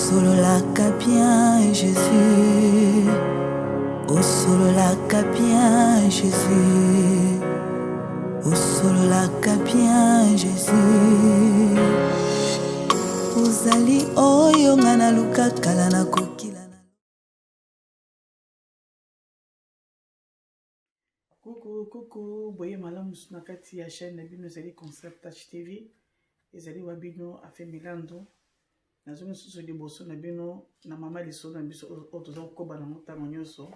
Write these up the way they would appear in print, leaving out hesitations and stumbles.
solo la bien Jésus, au solo la bien Jésus, au solo la bien Jésus. Ozali oyo ngana luka kala na kokila na. Coucou, boye malamu na kati ya chaîne na bino ezali Concept Touch TV, ezali wa bino afe milando. Nazo misusu liboso na bino na mama lisolo na biso o toza koba na ntango nyonso.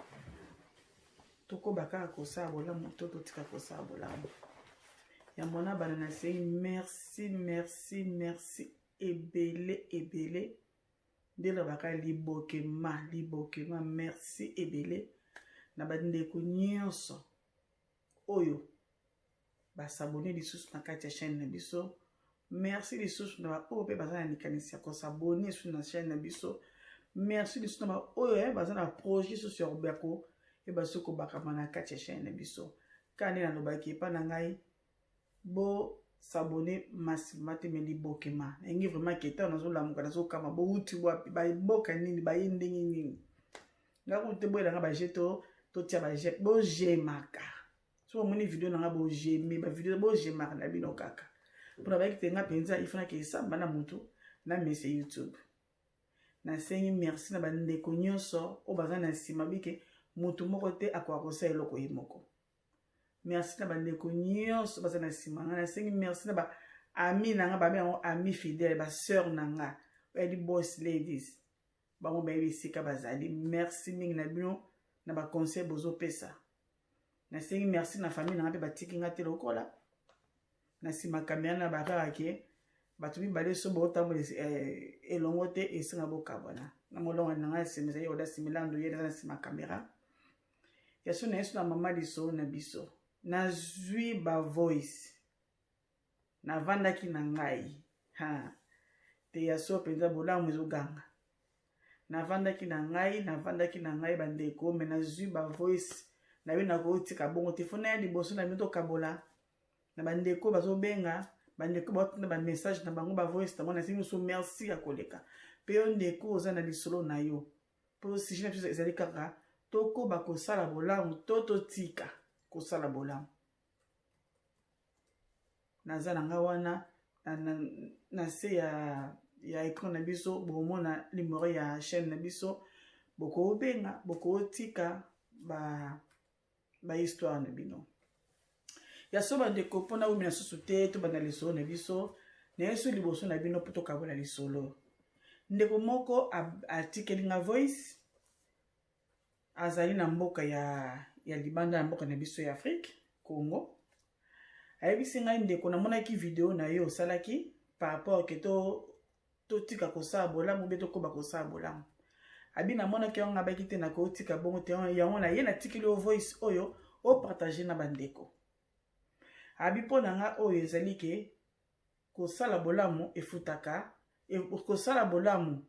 Tokoba kaka kosala bolamu to totika kosala bolamu. Ya mona bana na sei merci ebele. Ndela baka libokema merci ebele na bandeko nyonso oyo basabone lisusu na kati ya chaîne na biso. Merci lisusu na ba oyo pe baza na likanisi ya kosabone sur na chaîne na biso. Merci lisusu na ba oyo baza na projet sur Roberto e baso ko bakama na kati ya chaîne na biso. Kane na lobaki pa na ngai bo s'abonner massivement te me libokema. Engi vraiment keta na zo lamuka na zo kama bo uti wapi ba boka nini ba yende nini. Ngako te boye na ba jeto to tia ba jet bo jemaka. So moni video na bo jemi ba video bo jemaka na bino kaka. Pour avec tenga penza il faut que ça bana mutu na mese YouTube. Na sengi merci na bandeko nyonso o baza na sima bike mutu moko te akwa kosa eloko yemoko. Merci na bandeko nyonso baza na sima na sengi merci na ba ami na nga ba bien ami fidèle ba sœur na nga di boss ladies ba mo baby sika bazali merci mingi na bino na ba conseil bozo pesa. Na sengi merci na famille na nga pe batiki nga te lokola na sima kamera na bakara ke batu bale so bo tambo elongo te esinga bokabona na molongo na nga semeza yo da similando ye na sima kamera ya so na yesu na mama liso na biso na zui ba voice na vandaki na ngai te ya so penza bolamu ezoganga na vandaki na ngai bandeko me na zui ba voice na bina ko tika bongo te fona ya liboso na mito kabola na bandeko bazobenga bandeko batuna ba message na bango ba voice ta mona singi so merci ya koleka pe yo ndeko oza na lisolo na yo po si jina pisa ezali kaka toko bakosala bolamu toto tika kosala bolamu naza na nga wana na se ya écran na biso bomona numéro ya chaîne na biso boko benga boko tika ba histoire na bino ya so bandeko mpona oyo na susu te to banda lisolo na biso na yesu liboso na bino po tokabola lisolo ndeko moko atikeli nga voice azali na mboka ya libanda ya mboka na biso ya Afrique Congo ayebisi ngai ndeko namonaki video na yo osalaki par rapport ke totika kosala bolamu mpe tokoba kosala bolamu abi namonaki yango abaki te na kotika bongo te yango na ye natikeli yo voice oyo opartage na bandeko abi mpo na nga oyo ezali ke kosala bolamu efutaka kosala bolamu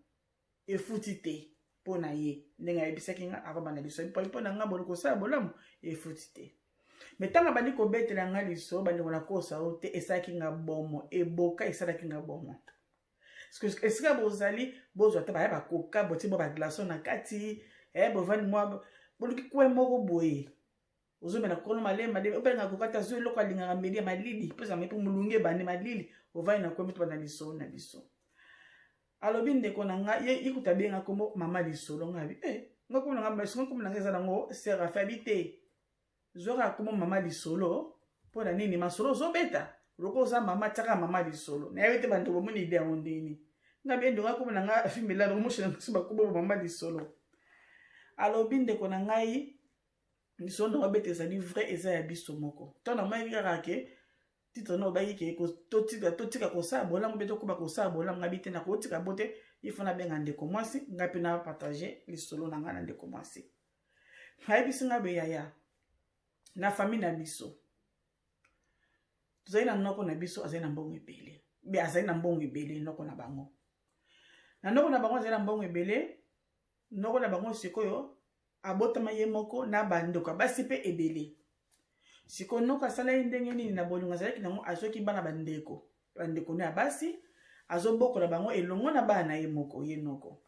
efuti te mpo na ye ndenge ayebisaki nga akobanda liso mpo na nga kosala bolamu efuti te me ntango bandi kobetela nga liso bandeko na kosa o te esalaki nga bomo eboka esalaki nga bomo esika bozali bozwa te baya bakoka boti bo baglason na kati bovandi mwa boluki kwe moko boye ozomela kono malemba de obenga kokata zo eloko alingaka mbeli ya malili pesa mepo mulunge bande malili ovai na kwemi to bana lisolo na biso alobi ndeko na nga ye ikuta benga komo mama lisolo ngabi ngako na nga songo komo na nga eza nango sera fabi te zoka komo mama lisolo po na nini masolo zobeta loko za mama taka mama lisolo na yete bando bomoni ide ya ondeni ngabi ndonga komo na nga fimela no moshina kusiba komo mama lisolo alobi ndeko na ngai lisolo ndongo bete ezali vrai eza ya biso moko tona mai kaka ke titre no baki ke totika kosala bolamu mpe tokoba kosala bolamu ngabi te na kotika bote ifo na benga ndeko mwasi ngai mpe na partage lisolo na ngai na ndeko mwasi ayebisi nga be yaya na famille na biso tozali na noko na biso azali na mbongo ebele be azali na mbongo ebele noko na bango azali na mbongo ebele noko na bango sikoyo abotama ye moko na bandeko basi pe ebele siko noko asala ye ndenge nini na bolingo azalaki nango azwaki bana bandeko ne ya basi azobokola bango elongo na bana na ye moko ye noko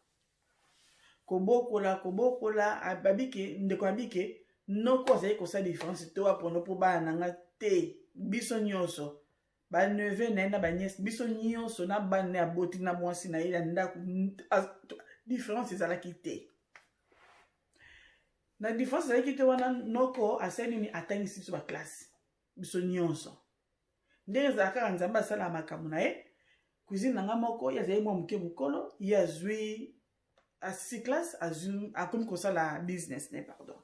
kobokola ababike ndeko abike noko azali kosa différence to apono po bana nanga te biso nyonso ba neve na na banyes biso nyonso na bana ya boti na mwasi na ile ndako différence ezalaki te na différence ezalaki te wana noko asali ni atangisi biso ba classe biso nyonso ndenge ezalaka nzambe asala makambo na ye cuisine nanga moko yazali mwa moke mokolo ye azwi asisi classe akomi kosala business ne pardon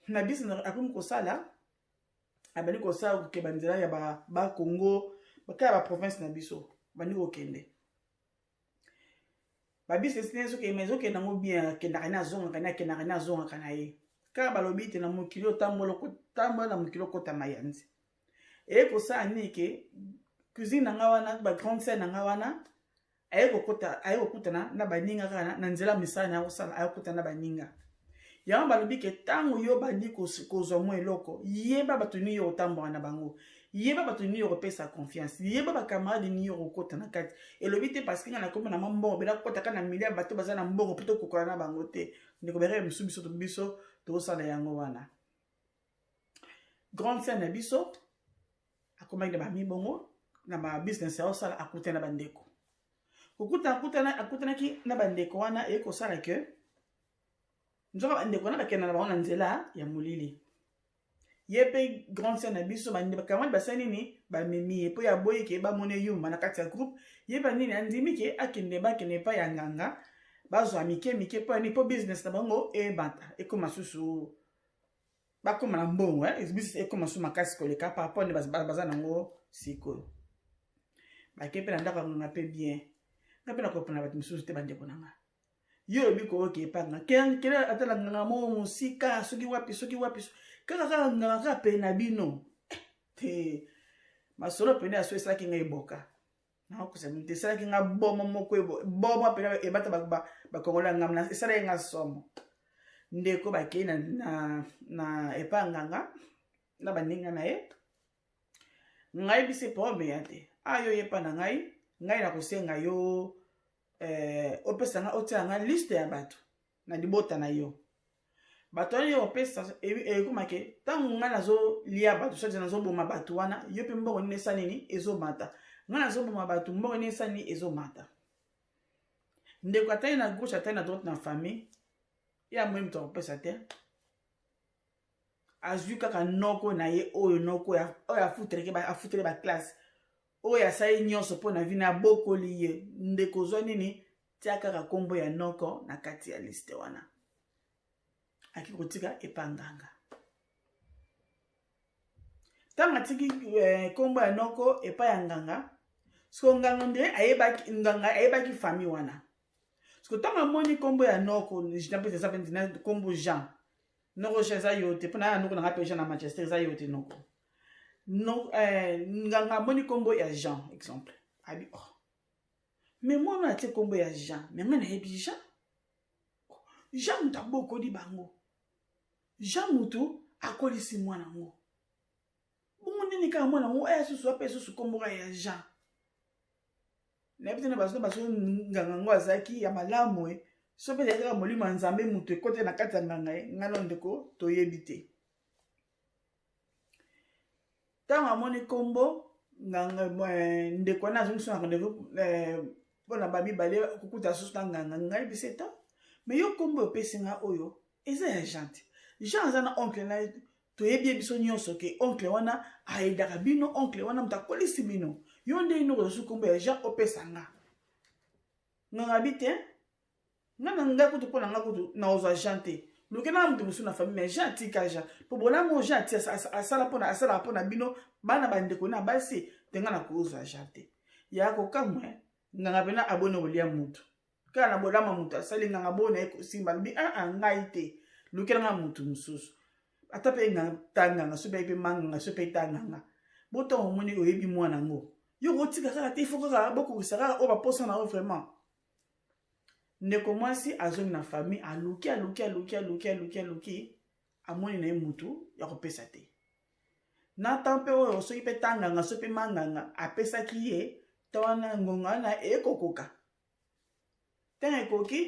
na business akomi kosala abandi kosala kokeba nzela ya bakongo bakaya baprovince na biso bandi kokende babusiness ne soki ezokenda ngo bien akendaka ne azongaka na ye kaka balobi te na mokili otambola na mokili okota mayanzi eye kosala nini ke cuisine nanga wana bagrande sere nanga wana aye kokutana na baninga kaka na nzela misala na kosala aye kokutana na baninga yango balobi ke ntango yo bandi kozwa mwa eloko yeba bato nini yo kotambola na bango yeba bato nini yo kopesa confiance yeba bakamarade nini yo kokota na kati elobi te parce que nga nakomi na mbongo bela kokotaka na milia bato baza na mbongo mpo tokokola na bango te ndeko bere mosusu biso tokosala yango wana grande sere na biso akomaki na bamibongo na babusiness ya osala akutana na bandeko akutanaki na bandeko wana eye kosala ke nzoka bandeko wana bakenda na bango na nzela ya molili ye mpe grande sere na biso bakamwani basali nini bamemi ye mpo ya boyi ke bamona yumba na kati ya groupe ye banini andimi ke bakende epai ya nganga bazwa mike mpo yani mpo business na bango ebata ekoma susu bakoma na mbongo business ekoma susu makasi koleka par rapport nde baza nango sikoyo bake mpe na ndako ya nganga mpe bien nga mpe nakopona bato misusu te bandeko na nga yo oyebi kooke epanga kele atala nganga mo mosika soki wapi kaka nganga kaka pene na bino te masolo pene aso esalaki nga eboka nakosami te esalaki nga boma moko boma pene ebata bakongola ngama esalaki nga somo ndeko bakei na epa nganga na baninga na ye ngai bise pome ya te ayo yepa na ngai nakosenga yo opesa nga otia nga liste ya bato na libota na yo bato wana yo opesa ekomake ntango ngai nazolia bato soki nazoboma bato wana yo mpe mbongo nini esa nini ezomata ngai nazoboma bato mbongo nini esa nini ezomata ndeko atali na gauche atali na droite na famille ya moyi moto akopesa te azwi kaka noko na ye oyo noko oyo afutere baklasse oyo asali nyonso mpo na vi na abokoli ye ndeko zwa nini tia kaka nkombo ya noko na kati ya liste wana aki kotika epanganga ntango atiki nkombo ya noko epai ya nganga siko nganga nde ayebaki famille wana siko ntango amoni nkombo ya noko nkombo Jean noko Jean eza yo te mpo na noko nanga mpe Jean na Manchester eza yo te noko nganga amoni nkombo ya Jean exemple abi mais mwana atie nkombo ya Jean mais nga nayebi Jean mutu abokoli bango Jean mutu akolisi mwana ngo bongo nini kaka mwana ngo aya susu ape susu nkombo ya Jean nayebi te na baso nganga ngo azalaki ya malamu so mpe ezalaka molimo ya nzambe mutu ekote na kati ya nganga ye ngano ndeko toyebi te ntango amoni nkombo nganga ndeko wana azongi so na rendez-vous mpona bamibale kokuta susu na nganga ngai biseta mais yo nkombo opesi nga oyo eza ya Jean te Jean aza na oncle na toyebi ye biso nyonso ke oncle wana ayedaka bino oncle wana moto akolisi bino yo nde ino kozasu nkombo ya Jean opesa nga nganga bi te nga na ngai kutu mpona nga kutu na ozwa Jean te luke na moto mosusu na famille mais Jean atika Jean mpo bolamo Jean ati asalaka mpona bino bana bandeko na basi te nga na kozwa Jean te ya kokamwe nganga pena abone kolia mutu kaka na bolama mutu asali nganga bona ekosimba lobi ngai te luke nga mutu mosusu ata mpe tanganga so mpe manganga so mpe tanganga botongo omoni oyebi mwana ngo yo kotika kaka te ifo kaka bokokisa kaka oyo baposa na yo vraiment ndeko mwasi azongi na famille aluki amoni na ye mutu ya kopesa te na ta mpe oyo soki mpe tanganga so mpe manganga apesaki ye ta wana ngonga wana ekokoka ntango ekoki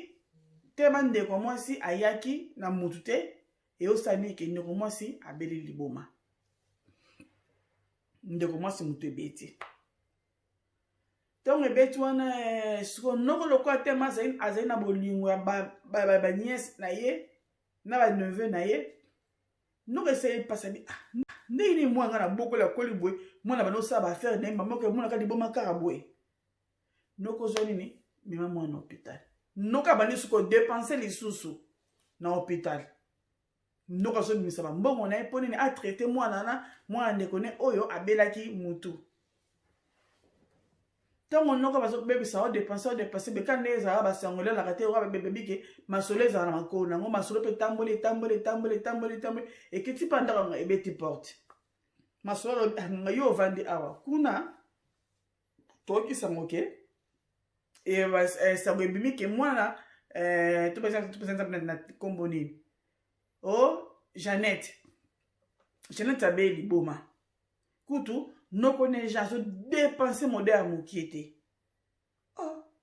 tema ndeko mwasi ayaki na mutu te eosani ke ndeko mwasi abeli liboma ndeko mwasi mutu ebeti ntongo ebeti wana siko noko lokola tema azali na bolingo ya baniese na ye na baneveu na ye noko esali epasa bi ndenge nini mwanga na bokola koli boye mwana banosala baaffaire na ye mamoko emonaka liboma kaka boye noko ozwa nini mema mwana na hôpital noko abandi siko dépense lisusu na hôpital noko azobimisa bambongo na ye mpo nini atraite mwana ndeko ne oyo abelaki mutu ntongo noko bazobebisa odepanse beka nde ezala basangolelaka te oyo babebike masolo ezala na makolo nango masolo mpe etamboli ekiti mpa ndako yango ebeti porte masolo alobi yo ovandi awa kuna toyokisango ke sango ebimi ke mwana topesa na kombo nini o Jeannette abeli liboma kutu noko neja azodepanse mode ya mokie te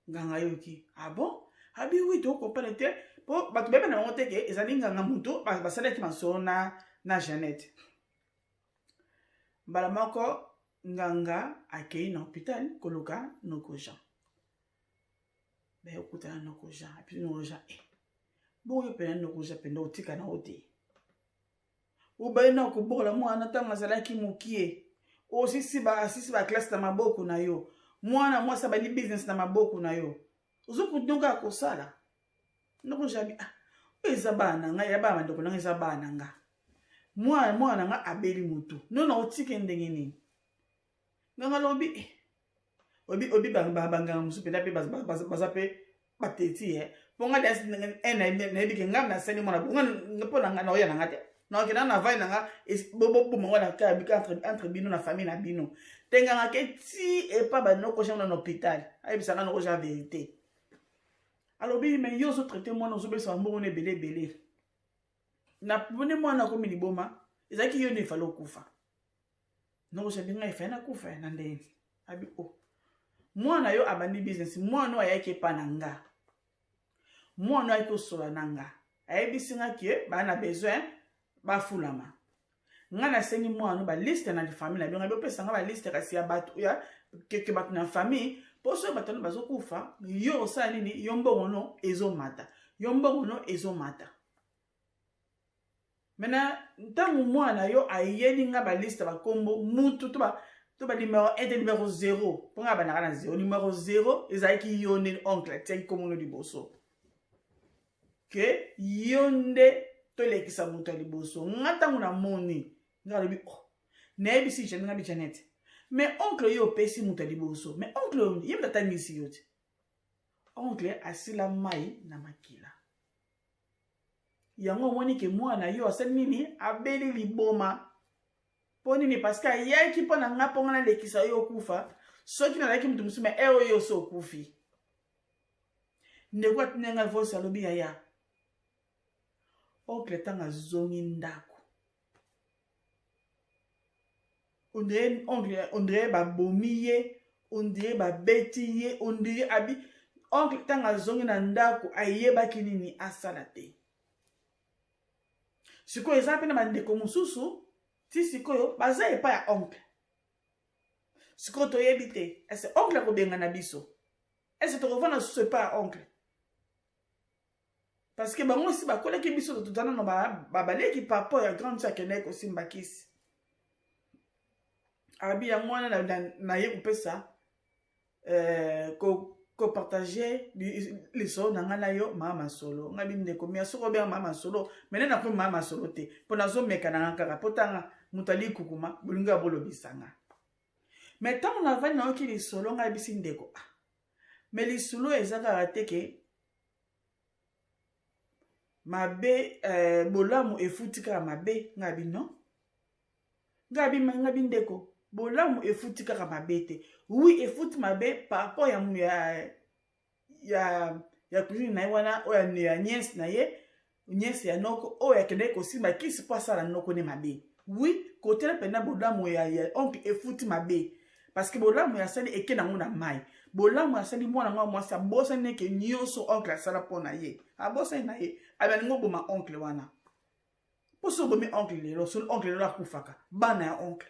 nganga yoki bon abi wi tokompane te mpo bato bebe na bango te ke ezali nganga motu basalaki masolo na Jeannette mbala moko nganga akei na hôpital koluka noko Jean okutana noko Jean api noko Jean bongo yo pena noko Jean penda otika na ote obayi na kobokola mwana ntango azalaki mokie osisi baklasse na maboko na yo mwana mwasi abali business na maboko na yo ozokutunga kosala noko jabi oyo eza bana na ngai ya bana bandeko nanga eza bana na nga mwana na nga abeli mutu nona otike ndenge nini nganga lobi obi banganga mosusu mpenza mpe baza mpe bateti mpo nga nayebi ke ngai nasali mwana mpo na nga na oya na nga te nakokenda na vai na nga boboma ngo na ka bika entre bino na famille na bino te nganga ke ti epa banoko jango na hôpital ayebisanga noko ja vérité alobi me yo ozotraite mwana ozobelisa bambongo na ebele na pone mwana akomi liboma ezalaki yo nde efali okufa noko jabi ngai efali nakufa na ndenge abi mwana yo abandi business mwana oyo ayaki epa na nga mwana ayaki osola na nga ayebisingaki ye baa na besoin bafulama nga nasengi mwana baliste na famille na bingo bopesanga baliste kasi ya bato ya keke bato na famille mpo soki bato no bazokufa yo osala nini yo mbongo no ezomata mena ntango mwana yo ayeli nga baliste bakombo mutu to balimero 1 te numero 0 mpo nga banaka na 0 numero 0 ezalaki yo nde oncle atiaki komono liboso ke yo nde tolekisa moto ya liboso nga ntango na moni nga lobi nayebisi Jeannette mais oncle yo opesi moto ya liboso mais oncle ye mtatangisi yo te oncle asila mai na makila yango omoni ke mwana yo asali nini abeli liboma mpo nini parceke ayaki mpo na nga mpo nga nalekisa yo okufa soki nalaki moto mosusu me oyo so okufi ndeko atinenga vosi alobi yaya oncle tanga zongi ndako ondire babomi ye ondire babeti ye ondire abi oncle tanga zongi na ndako ayebaki nini asala te sikoyo eza mpe na bandeko mosusu ti sikoyo baza epa ya oncle sikoyo toyebi te ese oncle akobenga na biso ese tokovanda susu epa ya oncle parce que bango si bakolaki biso totana no babaleki papa ya grande sœur akendaki kosimba kisi abi yango wana na ye kopesa kopartage lisolo na ngai na yo mama masolo ngai bindeko mia soko obenga mama masolo mene nakomi mama masolo te mpo nazomeka na nga kaka mpo tanga moto alikukuma bolingo ya bolobisanga me ntango navandi nayoki lisolo ngai bisi ndeko me lisolo eza kaka te ke mabe bolamu efuti kaka mabe ngabi no ngabi ndeko bolamu efuti kaka mabe te oui efuti mabe par rapport ya kuzini na ye wana oyo ya nièce na ye nièce ya noko oyo akendaki kosimba kisi mpo asala noko ne mabe oui kotela mpena bolamu ya oncle efuti mabe parce que bolamu ya sali eke nango na mai bolamu asali mwana nga mwasi abosani neke nyonso oncle asala mpo na ye abosani na ye abaningo boma oncle wana mpo so bomi oncle lelo so oncle lelo akufaka bana ya oncle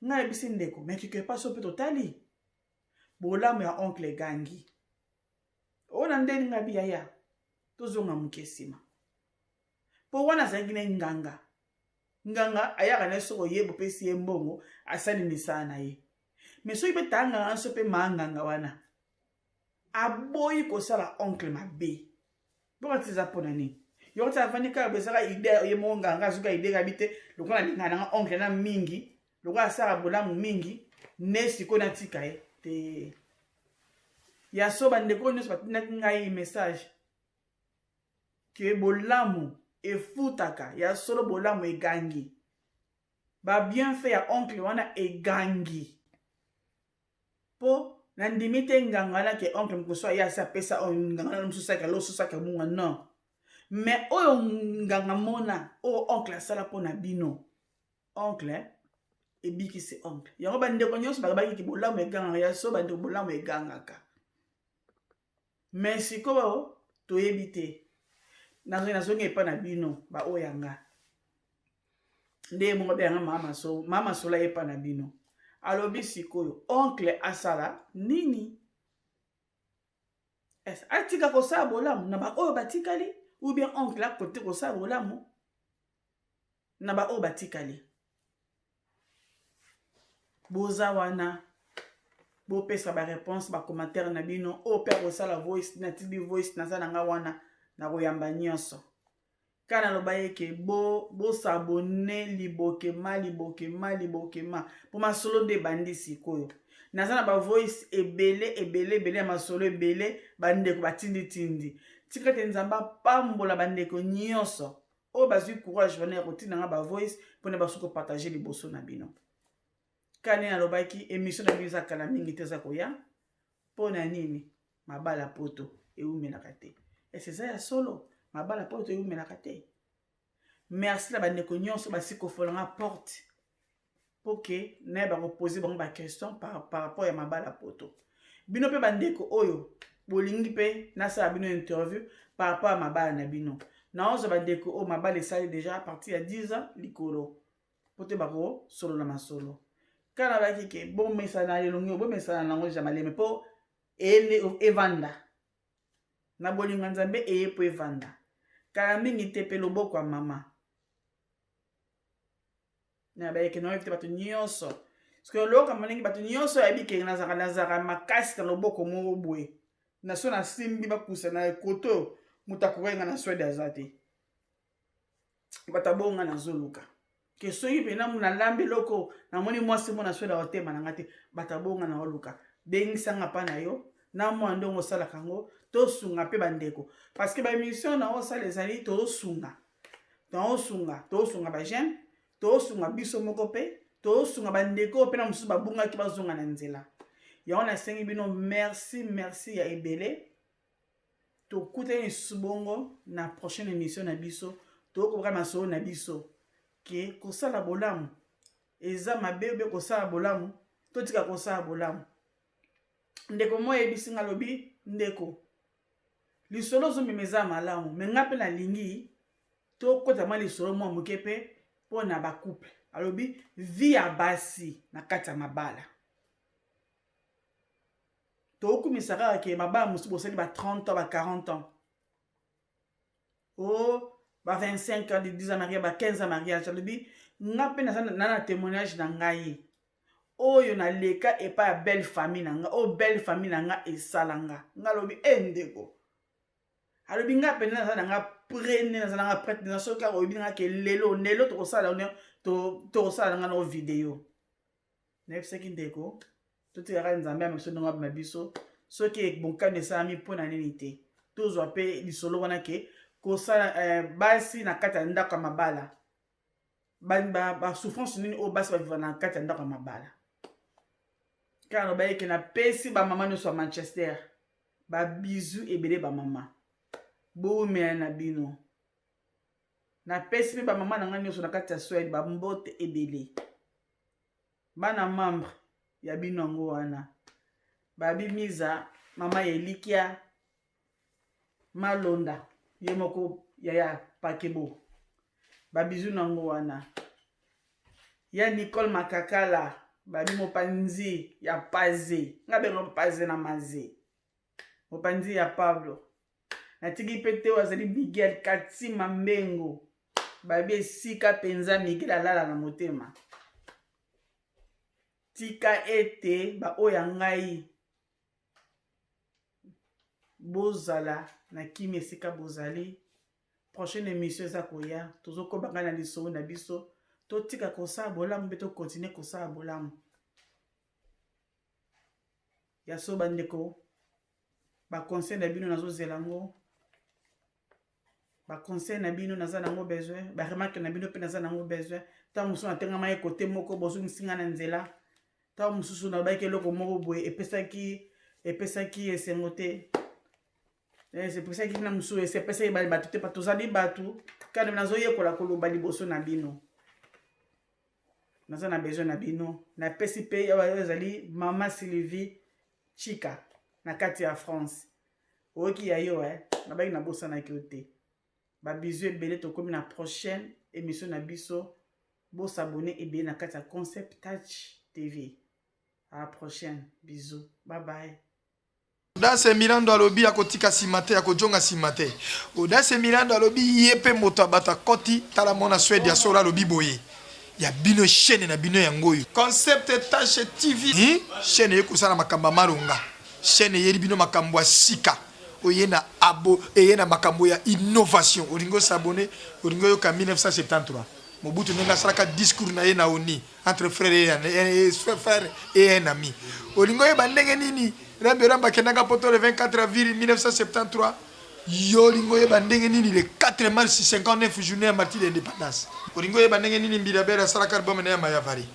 ngai yebisi ndeko me quelque part so mpe totali bolamu ya oncle egangi ona ndeni nga biyaya tozonga moke nsima mpo wana azalaki na nganga ayaka na soko ye bopesi ye mbongo asali misala na ye me soki mpe taa nganga nso mpe maa nganga wana aboyi kosala oncle mabe mpo ti eza mpo na nini yoko ti avandi kaka bezaka ide ye moko nganga azuka ide kabi te lokola alingana nanga oncle na mingi lokola asala bolamu mingi ne sikoyo natika ye te ya so bandeko nyonso batindaki ngai message ke bolamu efutaka ya solo bolamu egangi ba bienfait ya oncle wana egangi po nandimi te nganga na ke oncle mkoso ya sa pesa o nganga na msusaka lo susaka munga non mais oyo nganga mona o oncle asala po na bino oncle ebikisi oncle yango bandeko nyonso bakabaki ki bolamu eganga ya so bandeko bolamu egangaka mais sikoyo toyebi te nazongi epa na bino ba oyanga nde mongo beyanga mama sola epa na bino alobi sikoyo oncle asala nini atika kosala bolamu na ba oyo batikali ou bien oncle akote kosala bolamu na ba oyo batikali boza wana bopesa ba réponse ba commentaire na bino o pe kosala voice na tibi voice na za nga wana na koyamba nyonso kana loba yeke bo s'abonner libokema po masolo de bandi sikoyo naza na ba voice ebele ya masolo ebele bandeko batindi tika te nzamba pambola bandeko nyonso o bazwi courage wana ya kotinda nga ba voice mpona basuko partager liboso na bino kane alobaki émission na bino eza kala mingi te eza koya mpo na nini mabala poto eumelaka te ese eza ya solo mabala poto eumelaka te merci na bandeko nyonso basi kofolanga porte mpo ke naye bakopose bango baquestion par rapport ya mabala poto bino mpe bandeko oyo bolingi mpe nasala bino interview par rapport ya mabala na bino naozwa bandeko oyo mabala esali déjà à partir ya 10 ans likolo mpo te bakosolola masolo kana baki ke bomesana elongi bomesana nango deja maleme mpo evanda na bolinga nzambe eye mpo evanda kala mingi te mpe loboko ya mama na bayeke na oyebite bato nyonso soki oloko malingi bato nyonso yayebi ke nazaka makasi na loboko moko boye na so nasimbi bakusa na ekoto moto akokenga na swede aza te bato abonga nazoluka ke soki mpena nalambi eloko namoni mwasi mo na swede aotema nanga te bato abonga na oluka bengisanga mpa na yo na mwa ndongo osalaka yango tosunga mpe bandeko parceke baémission na osala ezali tosunga bagene tosunga biso moko mpe tosunga bandeko mpe na mosusu babungaki bazonga na nzela yango nasengi bino merci ya ebele tokutani lisusu bongo na prochaine émission na biso tokoka masolo na biso ke kosala bolamu eza mabe obe kosala bolamu totika kosala bolamu ndeko mo yebisi nga lobi ndeko lisolo ozomema eza malamu me nga mpe nalingi tokota mwa lisolo mwa moke mpe mpo na bacouple alobi vi ya basi na kati ya mabala tokumisaka kaka ke mabala mosusu bosali ba 30 ans ba 40 ans o ba 25 ans de 10 ans mariage ba 15 ans mariage alobi nga mpe na témoignage na ngai oyo naleka epa ya belle famille na nga oyo belle famille na nga esala nga alobi ndeko alobi nga mpe naza na nga prene naza na nga prete na soki kaka oyebi nga ke lelo tokosala na nga na video nayebisaki ndeko totikaka nzambe amekiso ndongo abima biso soki bonkano esalami mpo na nini te tozwa mpe lisolo wana ke kosala basi na kati ya ndako ya mabala basouffrance nini oyo basi baviva na kati ya ndako ya mabala kaka loba yeke napesi bamama nyonso ya Manchester babizu ebele bamama boumela na bino napesi mpe bamama na ngai nyonso na kati ya Swede bambote ebele bana membre ya bino yango wana babi miza mama Elikia Malonda yemoko yaya pakebo babizu nango wana ya Nicole Makakala babi mopanzi ya Paze ngabe Paze na maze mopanzi ya Pablo natiki pete wazali Miguel Katima Mbengo babi esika penza Miguel alala na motema tika ete ba oya ngai bozala na kimi esika bozali prochaine émission eza koya tozokobanga na lisolo na biso totika kosala bolamu mpe tokontinue kosala bolamu ya so bandeko baconseil na bino nazozela ngo baconseil na bino naza nango besoin baremarke na bino mpe naza nango besoin ntango mosusu natengama ye kote moko bozongisinga na nzela ntango mosusu nabayaki eloko moko boye epesaki esengo te epesaki na mosusu epesaki bato te tozali bato kani nazoyekola koloba liboso na bino naza na besoin na bino napesi mpe ezali mama Sylvie Chika na kati ya France oyoki ya yo nabaki nabosanaki yo te babizu ebele tokomi na prochaine émission na biso bosabone ebele na kati ya Concept Touch TV. À la prochaine. Bisous. Bye bye. Odase Milando alobi akotika simate akojonga simate. Odase Milando alobi yepe moto abata koti tala mona Swede ya sola alobi boye. Ya bino chaîne na bino yangoyo. Concept Touch TV. Chaîne yekusana makamba marunga. Chaîne yeri bino makambo sika. Oyena abo eyena makambo ya innovation. Oringo s'abonner. Oringo yoka 1973. Mobutu nenga salaka discours na ye na oni entre frère et un ami. Olingo ye bandenge nini Ramba kenanga poto le 24 avril 1973. Yo lingo ye bandenge nini le 4 mars 59 journée à martyr d'indépendance. Olingo ye bandenge nini mbirabera salaka album na ya Mayavari.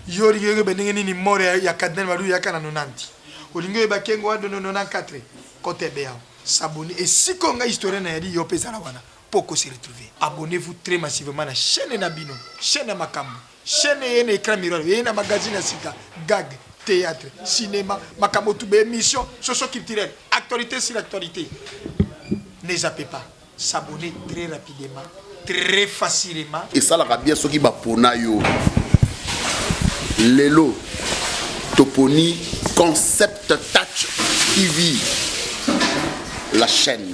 Yo lingo ye bandenge nini mort ya Cardinal Malu ya kana 90. Olingo ye bakengo wa 94 côté béa. S'abonner et si konga historien na yadi yo pesa la wana. Poko se retrouver. Abonnez-vous très massivement à la chaîne Nabino, chaîne Makambo, chaîne Yene écran miroir, Yene magazine Sika, gag, théâtre, cinéma, Makambo Toubé, émission socio-culturelle, actualité sur l'actualité. Ne zappez pas, s'abonner très rapidement, très facilement. Et ça, la bien ce qui va pour Nayo. Lelo, Toponi, Concept Touch TV. La chaîne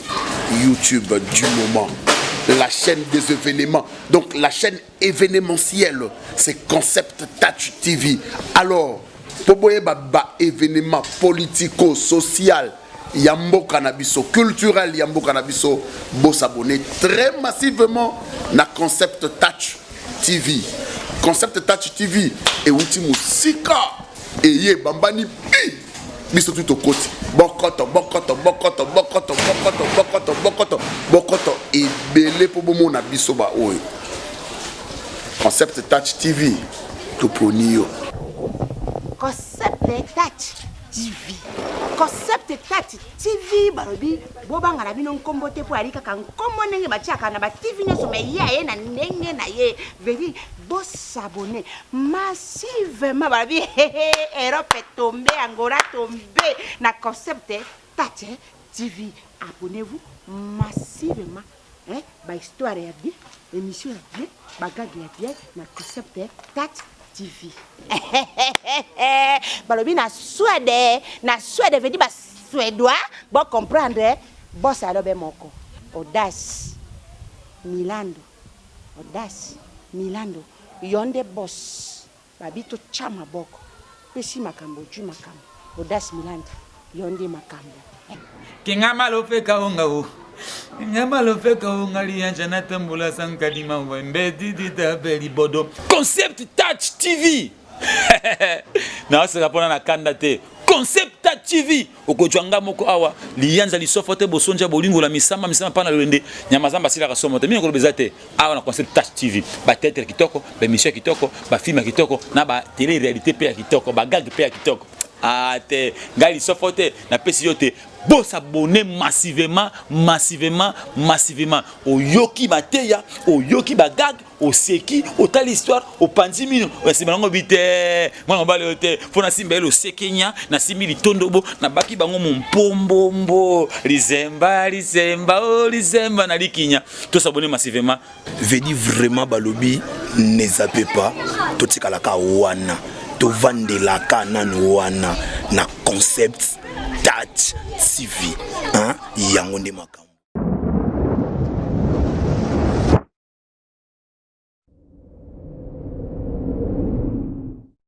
YouTube du moment, la chaîne des événements, donc la chaîne événementielle, c'est Concept Touch TV. Alors, pour baba événement politico, social, yambo cannabiso, culturel, yambo cannabiso, vous s'abonner très massivement à Concept Touch TV. Concept Touch TV et ultimo sika et ye bambani pi. Biso tout au côté. Bokoto et belé pour bon na biso ba oyo. Concept Touch TV to ponio. Concept Touch TV. Concept Touch TV barobi bobanga na bino nkombote po alika kan kombo ndenge batiaka na ba TV nyoso me ye na ndenge na ye veri bo s'abonner massivement barobi Europe tombé Angola tombé na Concept Touch TV. Abonnez-vous massivement ba histoire ya bien, émission ya bien, bagage ya bien na Concept Touch TV. Balobi na Suède veut dire ba suédois, bon comprendre, boss alobe moko. Audace Milando. Yonde boss. Babito chama boko. Pesi makambo, ju makambo. Audace Milando. Yonde makambo. Kingama lo fe kaonga o. Kingama lo fe kaonga lianja na tambula sankadima wembe didita beli bodo. Concept Touch TV. Na se rapona na kanda te. Concept Touch TV. Okojwanga moko awa lianza lisofote bosonja bolingo la misama pana lende nyamazamba sila kasomote. Mimi ngolobeza te awa na Concept Touch TV. Ba tête kitoko, ba émission kitoko, ba film kitoko, na ba télé réalité pe kitoko, ba gag pe kitoko. te ngai lisofo te napesi yo te bo s'abonner massivement oyoki mateya oyoki bagag oseki otali histoire opandi mino osima nango bite mwana mobali te fona simba elo sekenya na simi litondobo na baki bango mpombombo lizemba na likinya to s'abonner massivement vedi vraiment balobi ne zappez pas totikalaka wana tovandelaka nanu wana na concept Touch TV, hein, yango nde makambo.